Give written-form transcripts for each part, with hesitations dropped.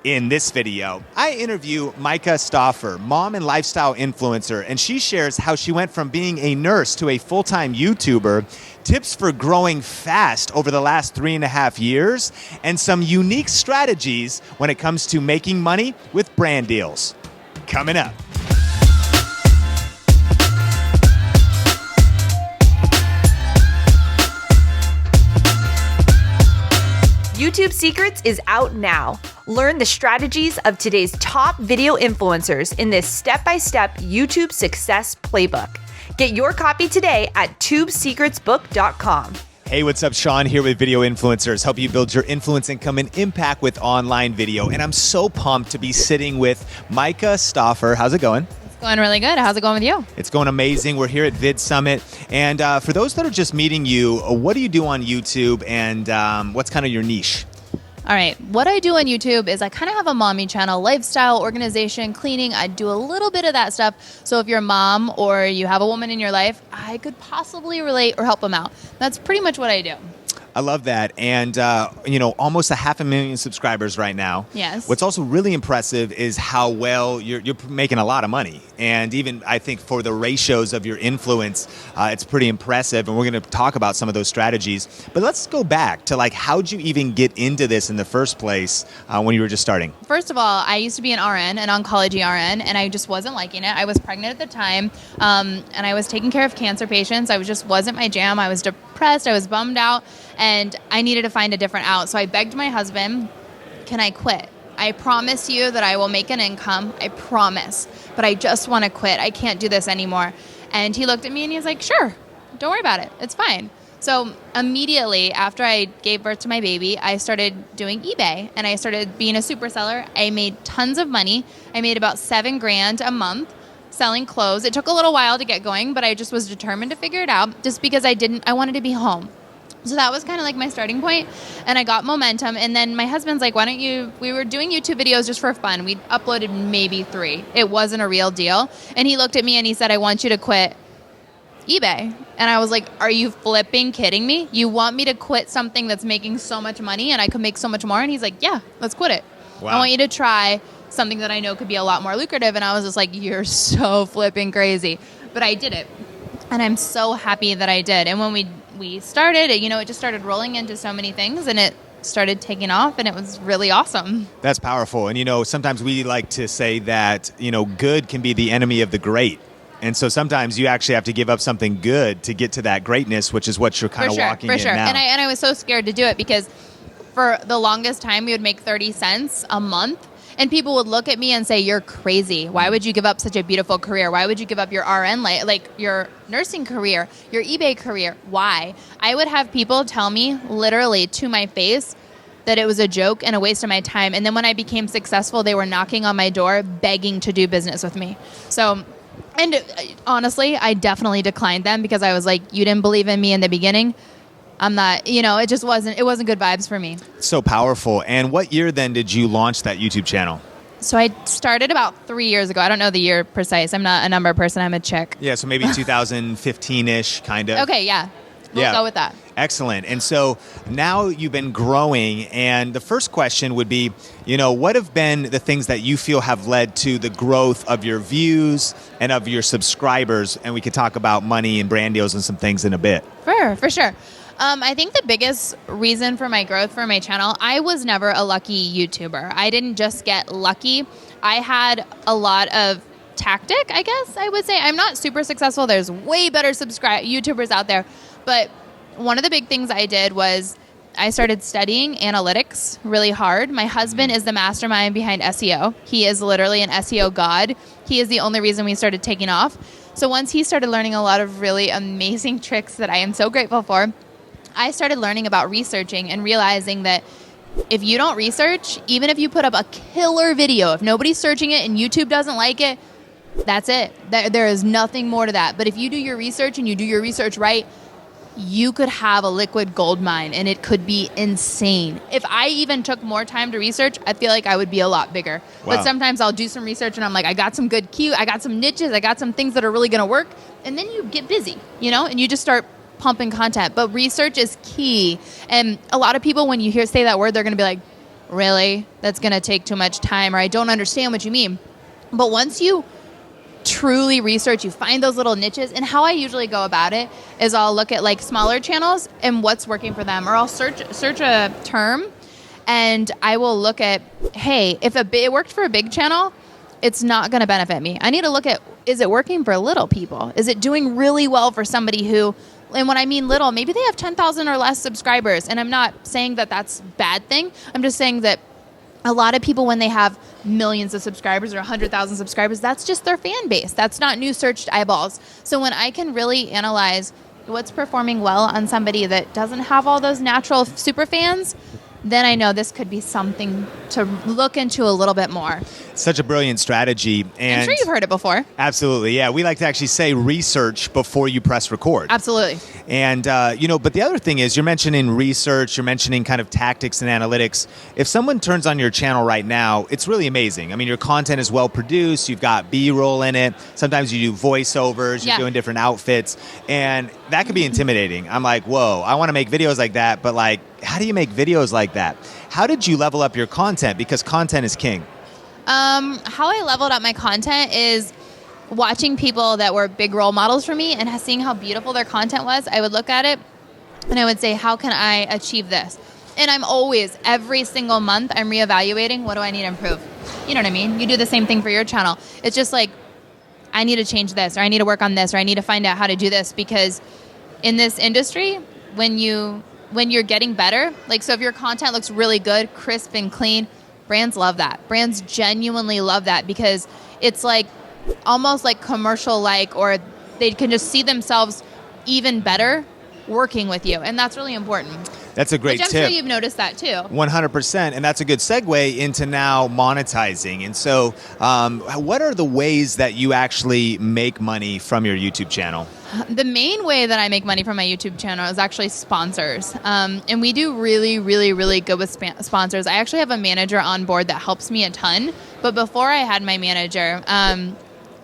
In this video, I interview Myka Stauffer, mom and lifestyle influencer, and she shares how she went from being a nurse to a full-time YouTuber, tips for growing fast over the last 3.5 years, and some unique strategies when it comes to making money with brand deals. Coming up. YouTube Secrets is out now. Learn the strategies of today's top video influencers in this step-by-step YouTube success playbook. Get your copy today at tubesecretsbook.com. Hey, what's up? Sean here with Video Influencers, help you build your influence, income, and impact with online video. And I'm so pumped to be sitting with Myka Stauffer. How's it going? Going really good. How's it going with you? It's going amazing. We're here at Vid Summit. And for those that are just meeting you, what do you do on YouTube and what's kind of your niche? All right. What I do on YouTube is I kind of have a mommy channel, lifestyle, organization, cleaning. I do a little bit of that stuff. So if you're a mom or you have a woman in your life, I could possibly relate or help them out. That's pretty much what I do. I love that. And, almost 500,000 subscribers right now. Yes. What's also really impressive is how well you're making a lot of money. And even I think for the ratios of your influence, it's pretty impressive. And we're going to talk about some of those strategies. But let's go back to how'd you even get into this in the first place when you were just starting? First of all, I used to be an RN, an oncology RN, and I just wasn't liking it. I was pregnant at the time, and I was taking care of cancer patients. Just wasn't my jam. I was depressed. I was bummed out. And I needed to find a different out. So I begged my husband, can I quit? I promise you that I will make an income. I promise. But I just want to quit. I can't do this anymore. And he looked at me and he was like, sure, don't worry about it. It's fine. So immediately after I gave birth to my baby, I started doing eBay and I started being a super seller. I made tons of money. I made about $7,000 a month selling clothes. It took a little while to get going, but I just was determined to figure it out just because I wanted to be home. So that was kind of like my starting point, and I got momentum. And then my husband's like, we were doing YouTube videos just for fun. We uploaded maybe 3. It wasn't a real deal. And he looked at me and he said, I want you to quit eBay. And I was like, are you flipping kidding me? You want me to quit something that's making so much money and I could make so much more? And he's like, yeah, let's quit it. Wow. I want you to try something that I know could be a lot more lucrative. And I was just like, you're so flipping crazy. But I did it. And I'm so happy that I did. And when we started, it just started rolling into so many things and it started taking off and it was really awesome. That's powerful. And, sometimes we like to say that, good can be the enemy of the great. And so sometimes you actually have to give up something good to get to that greatness, which is what you're kind of walking in now. And I was so scared to do it because for the longest time we would make 30 cents a month. And people would look at me and say, you're crazy. Why would you give up such a beautiful career? Why would you give up your RN, like your nursing career, your eBay career? Why? I would have people tell me literally to my face that it was a joke and a waste of my time. And then when I became successful, they were knocking on my door, begging to do business with me. So, and honestly, I definitely declined them because I was like, you didn't believe in me in the beginning. I'm not, it wasn't good vibes for me. So powerful. And what year then did you launch that YouTube channel? So I started about 3 years ago. I don't know the year precise. I'm not a number person. I'm a chick. Yeah, so maybe 2015-ish kind of. Okay, yeah. We'll go with that. Excellent. And so now you've been growing, and the first question would be, what have been the things that you feel have led to the growth of your views and of your subscribers? And we could talk about money and brand deals and some things in a bit. For sure. I think the biggest reason for my growth for my channel, I was never a lucky YouTuber. I didn't just get lucky. I had a lot of tactic, I guess I would say. I'm not super successful. There's way better YouTubers out there. But one of the big things I did was I started studying analytics really hard. My husband is the mastermind behind SEO. He is literally an SEO god. He is the only reason we started taking off. So once he started learning a lot of really amazing tricks that I am so grateful for, I started learning about researching and realizing that if you don't research, even if you put up a killer video, if nobody's searching it and YouTube doesn't like it, that's it. There is nothing more to that. But if you do your research and you do your research right, you could have a liquid gold mine and it could be insane. If I even took more time to research, I feel like I would be a lot bigger. Wow. But sometimes I'll do some research and I'm like, I got some good I got some niches, I got some things that are really going to work. And then you get busy, and you just start pumping content. But research is key. And a lot of people, when you say that word, they're going to be like, really? That's going to take too much time, or I don't understand what you mean. But once you truly research, you find those little niches. And how I usually go about it is I'll look at like smaller channels and what's working for them, or I'll search a term and I will look at, hey, if it worked for a big channel, it's not going to benefit me. I need to look at, is it working for little people? Is it doing really well for somebody who, and when I mean little, maybe they have 10,000 or less subscribers. And I'm not saying that that's a bad thing. I'm just saying that a lot of people, when they have millions of subscribers or 100,000 subscribers, that's just their fan base. That's not new searched eyeballs. So when I can really analyze what's performing well on somebody that doesn't have all those natural super fans, then I know this could be something to look into a little bit more. Such a brilliant strategy. And I'm sure you've heard it before. Absolutely, yeah. We like to actually say research before you press record. Absolutely. And, but the other thing is you're mentioning research, you're mentioning kind of tactics and analytics. If someone turns on your channel right now, it's really amazing. I mean, your content is well produced, you've got B-roll in it, sometimes you do voiceovers, you're doing different outfits, and that can be intimidating. I'm like, whoa, I want to make videos like that, but like, how do you make videos like that? How did you level up your content? Because content is king. How I leveled up my content is watching people that were big role models for me and seeing how beautiful their content was. I would look at it and I would say, how can I achieve this? And I'm always, every single month, I'm reevaluating, what do I need to improve? You know what I mean? You do the same thing for your channel. It's just like, I need to change this, or I need to work on this, or I need to find out how to do this, because in this industry, when you're getting better, like, so if your content looks really good, crisp and clean, brands love that. Brands genuinely love that, because it's like almost like commercial like, or they can just see themselves even better working with you. And that's really important. That's a great tip. I'm sure you've noticed that too. 100%. And that's a good segue into now monetizing. And so what are the ways that you actually make money from your YouTube channel? The main way that I make money from my YouTube channel is actually sponsors. And we do really, really, really good with sponsors. I actually have a manager on board that helps me a ton. But before I had my manager,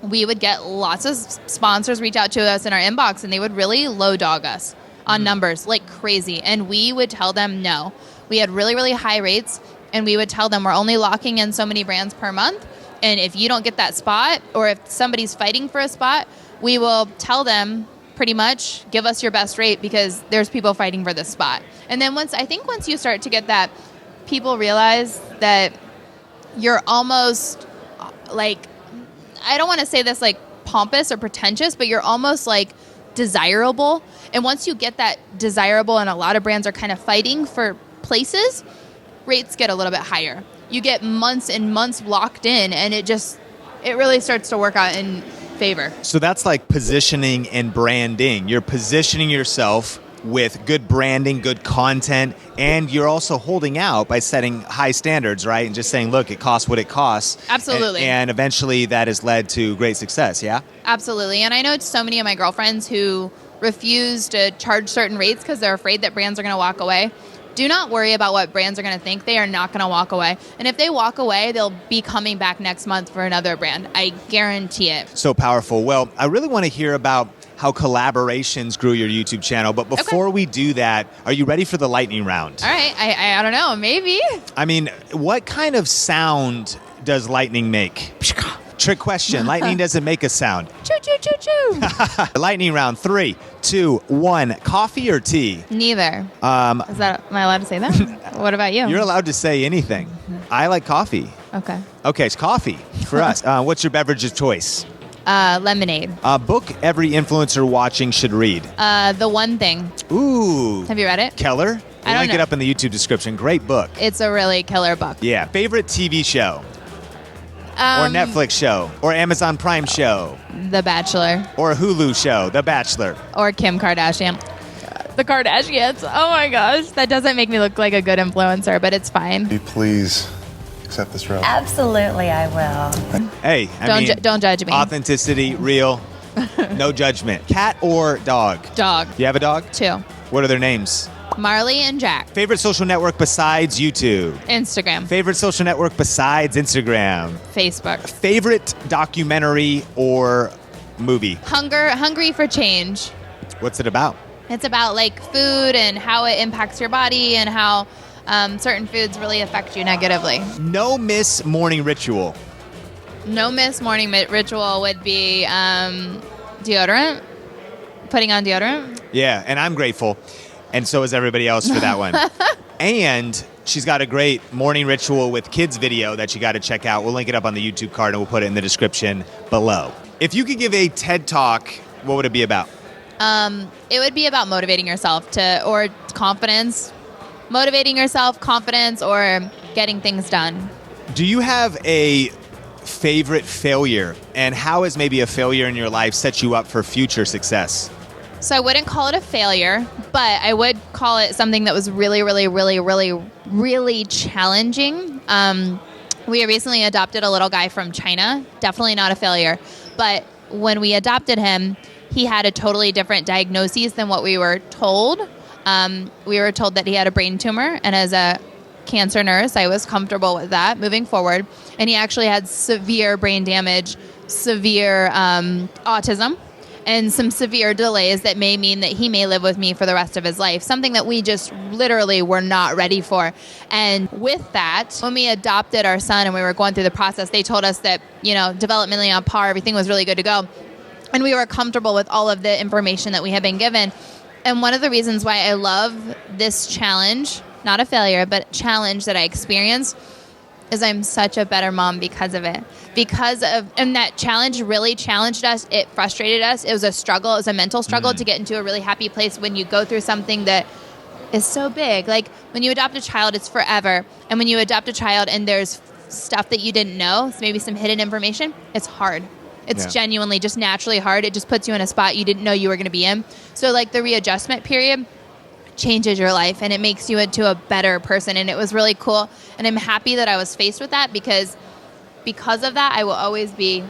we would get lots of sponsors reach out to us in our inbox, and they would really low dog us on numbers like crazy. And we would tell them no. We had really, really high rates, and we would tell them we're only locking in so many brands per month. And if you don't get that spot, or if somebody's fighting for a spot, we will tell them pretty much, give us your best rate, because there's people fighting for this spot. And then once you start to get that, people realize that you're almost like, I don't want to say this like pompous or pretentious, but you're almost like desirable. And once you get that desirable, and a lot of brands are kind of fighting for places, rates get a little bit higher. You get months and months locked in, and it really starts to work out in favor. So that's like positioning and branding. You're positioning yourself with good branding, good content, and you're also holding out by setting high standards, right? And just saying, look, it costs what it costs. Absolutely. And eventually that has led to great success, yeah? Absolutely. And I know so many of my girlfriends who refuse to charge certain rates because they're afraid that brands are going to walk away. Do not worry about what brands are going to think. They are not going to walk away. And if they walk away, they'll be coming back next month for another brand. I guarantee it. So powerful. Well, I really want to hear about how collaborations grew your YouTube channel. But before we do that, are you ready for the lightning round? All right. I don't know. Maybe. I mean, what kind of sound does lightning make? Trick question. Lightning doesn't make a sound. Choo, choo, choo, choo. Lightning round. 3, 2, 1. Coffee or tea? Neither. Am I allowed to say that? What about you? You're allowed to say anything. I like coffee. Okay. Okay, it's coffee for us. What's your beverage of choice? Lemonade. Book every influencer watching should read. The One Thing. Ooh. Have you read it? Keller? We'll link it up in the YouTube description. Great book. It's a really killer book. Yeah. Favorite TV show? Or Netflix show? Or Amazon Prime show? The Bachelor. Or a Hulu show? The Bachelor. Or Kim Kardashian. The Kardashians. Oh my gosh. That doesn't make me look like a good influencer, but it's fine. Will you please accept this role? Absolutely, I will. Hey, don't judge me. Authenticity, real, no judgment. Cat or dog? Dog. You have a dog? 2. What are their names? Marley and Jack. Favorite social network besides YouTube? Instagram. Favorite social network besides Instagram? Facebook. Favorite documentary or movie? Hungry for Change. What's it about? It's about like food and how it impacts your body, and how certain foods really affect you negatively. No miss morning ritual. No miss morning ritual would be deodorant, putting on deodorant. Yeah, and I'm grateful. And so is everybody else for that one. And she's got a great morning ritual with kids video that you got to check out. We'll link it up on the YouTube card and we'll put it in the description below. If you could give a TED Talk, what would it be about? It would be about motivating yourself or confidence, motivating yourself, confidence, or getting things done. Do you have a favorite failure? And how has maybe a failure in your life set you up for future success? So I wouldn't call it a failure, but I would call it something that was really, really, really, really, really challenging. We recently adopted a little guy from China. Definitely not a failure. But when we adopted him, he had a totally different diagnosis than what we were told. We were told that he had a brain tumor, and as a cancer nurse, I was comfortable with that moving forward. And he actually had severe brain damage, severe autism, and some severe delays that may mean that he may live with me for the rest of his life, something that we just literally were not ready for. And with that, when we adopted our son and we were going through the process, they told us that, developmentally on par, everything was really good to go. And we were comfortable with all of the information that we had been given. And one of the reasons why I love this challenge, not a failure, but challenge that I experienced, is I'm such a better mom because of it. And that challenge really challenged us. It frustrated us. It was a struggle. It was a mental struggle to get into a really happy place when you go through something that is so big. Like when you adopt a child, it's forever. And when you adopt a child and there's stuff that you didn't know, so maybe some hidden information, it's hard. It's genuinely just naturally hard. It just puts you in a spot you didn't know you were going to be in. So like the readjustment period changes your life and it makes you into a better person. And it was really cool. And I'm happy that I was faced with that because of that, I will always be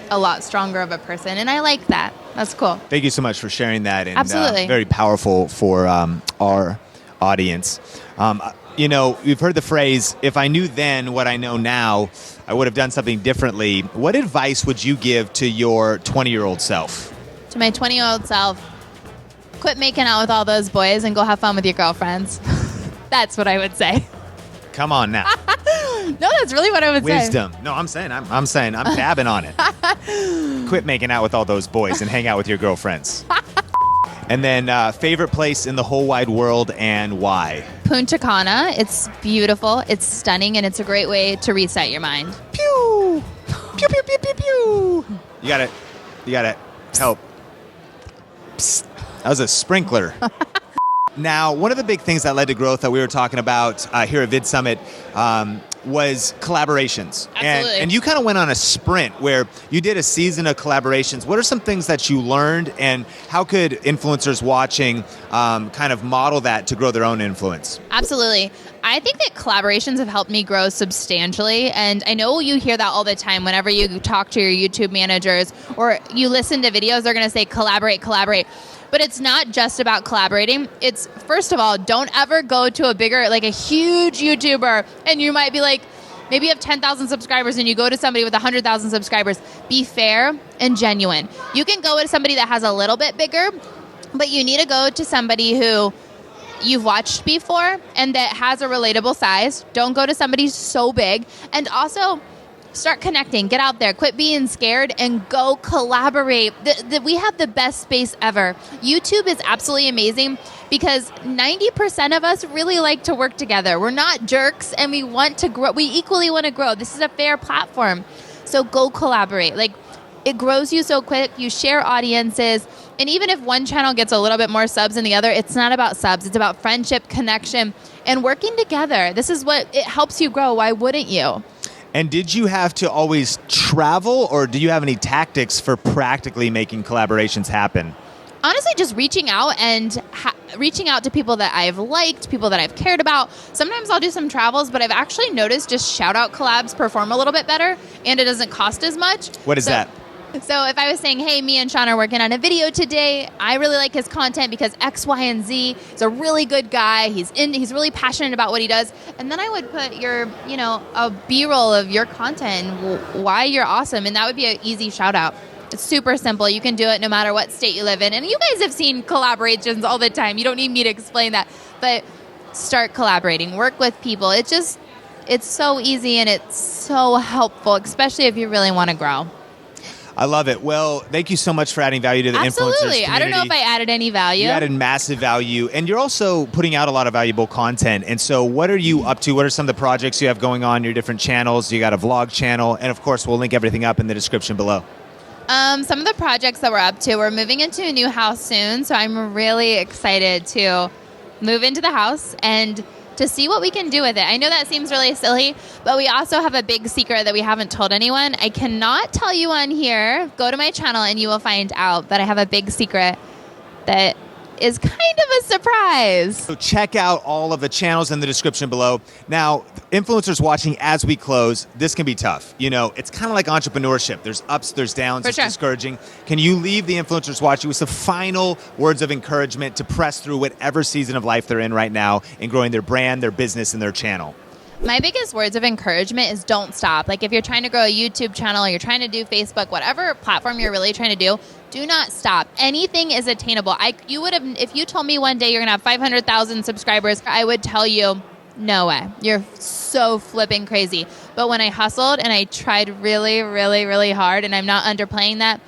a lot stronger of a person. And I like that. That's cool. Thank you so much for sharing that. And absolutely. Very powerful for our audience. You've heard the phrase, if I knew then what I know now, I would have done something differently. What advice would you give to your 20-year-old self? To my 20-year-old self, quit making out with all those boys and go have fun with your girlfriends. That's what I would say. Come on now. No, that's really what I would say. Wisdom. No, I'm dabbing on it. Quit making out with all those boys and hang out with your girlfriends. And then favorite place in the whole wide world and why? Punta Cana. It's beautiful. It's stunning, and it's a great way to reset your mind. Pew! Pew, pew, pew, pew, pew. You gotta help. Psst. That was a sprinkler. Now, one of the big things that led to growth that we were talking about here at Vid Summit was collaborations. Absolutely. And you kind of went on a sprint where you did a season of collaborations. What are some things that you learned, and how could influencers watching kind of model that to grow their own influence? Absolutely. I think that collaborations have helped me grow substantially. And I know you hear that all the time whenever you talk to your YouTube managers or you listen to videos, they're going to say collaborate, collaborate. But it's not just about collaborating. It's, first of all, don't ever go to a huge YouTuber and you might be like, maybe you have 10,000 subscribers and you go to somebody with 100,000 subscribers. Be fair and genuine. You can go to somebody that has a little bit bigger, but you need to go to somebody who you've watched before and that has a relatable size. Don't go to somebody so big. And also, start connecting. Get out there. Quit being scared and go collaborate. We have the best space ever. YouTube is absolutely amazing because 90% of us really like to work together. We're not jerks and we want to grow. We equally want to grow. This is a fair platform. So go collaborate. It grows you so quick. You share audiences. And even if one channel gets a little bit more subs than the other, it's not about subs. It's about friendship, connection, and working together. This is what it helps you grow. Why wouldn't you? And did you have to always travel, or do you have any tactics for practically making collaborations happen? Honestly, just reaching out and reaching out to people that I've liked, people that I've cared about. Sometimes I'll do some travels, but I've actually noticed just shout out collabs perform a little bit better and it doesn't cost as much. What is that? So if I was saying, hey, me and Sean are working on a video today, I really like his content because X, Y, and Z. He's a really good guy. He's really passionate about what he does. And then I would put a B-roll of your content and why you're awesome. And that would be an easy shout out. It's super simple. You can do it no matter what state you live in. And you guys have seen collaborations all the time. You don't need me to explain that. But start collaborating, work with people. It's so easy and it's so helpful, especially if you really want to grow. I love it. Well, thank you so much for adding value to the influencers community. I don't know if I added any value. You added massive value, and you're also putting out a lot of valuable content. And so what are you up to? What are some of the projects you have going on, your different channels? You got a vlog channel, and of course, we'll link everything up in the description below. Some of the projects that we're up to, we're moving into a new house soon, so I'm really excited to move into the house and to see what we can do with it. I know that seems really silly, but we also have a big secret that we haven't told anyone. I cannot tell you on here. Go to my channel and you will find out that I have a big secret that is kind of a surprise. So check out all of the channels in the description below. Now, influencers watching as we close, this can be tough. You know, it's kind of like entrepreneurship. There's ups, there's downs, For it's sure. discouraging. Can you leave the influencers watching with some final words of encouragement to press through whatever season of life they're in right now in growing their brand, their business, and their channel? My biggest words of encouragement is don't stop. Like if you're trying to grow a YouTube channel, or you're trying to do Facebook, whatever platform you're really trying to do not stop. Anything is attainable. If you told me one day you're going to have 500,000 subscribers, I would tell you, no way. You're so flipping crazy. But when I hustled and I tried really, really, really hard, and I'm not underplaying that,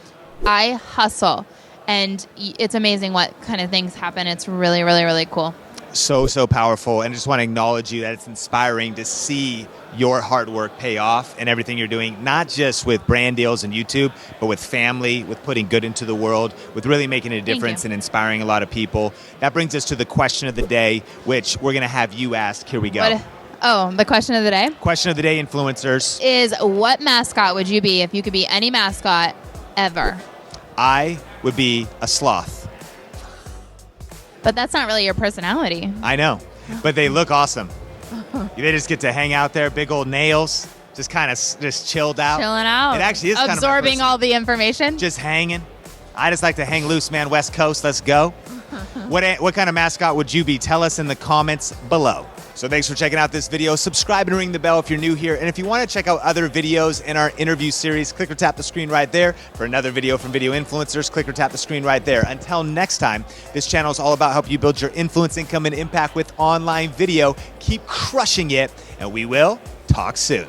I hustle. And it's amazing what kind of things happen. It's really, really, really cool. So powerful, and I just want to acknowledge you that it's inspiring to see your hard work pay off and everything you're doing, not just with brand deals and YouTube, but with family, with putting good into the world, with really making a difference and inspiring a lot of people. That brings us to the question of the day, which we're going to have you ask. Here we go. The question of the day? Question of the day, influencers. Is what mascot would you be if you could be any mascot ever? I would be a sloth. But that's not really your personality. I know, but they look awesome. They just get to hang out there, big old nails, just kind of just chilled out. Chilling out. It actually is kind of absorbing all the information. Just hanging. I just like to hang loose, man. West Coast, let's go. What kind of mascot would you be? Tell us in the comments below. So thanks for checking out this video. Subscribe and ring the bell if you're new here. And if you want to check out other videos in our interview series, click or tap the screen right there. For another video from Video Influencers, click or tap the screen right there. Until next time, this channel is all about helping you build your influence, income, and impact with online video. Keep crushing it, and we will talk soon.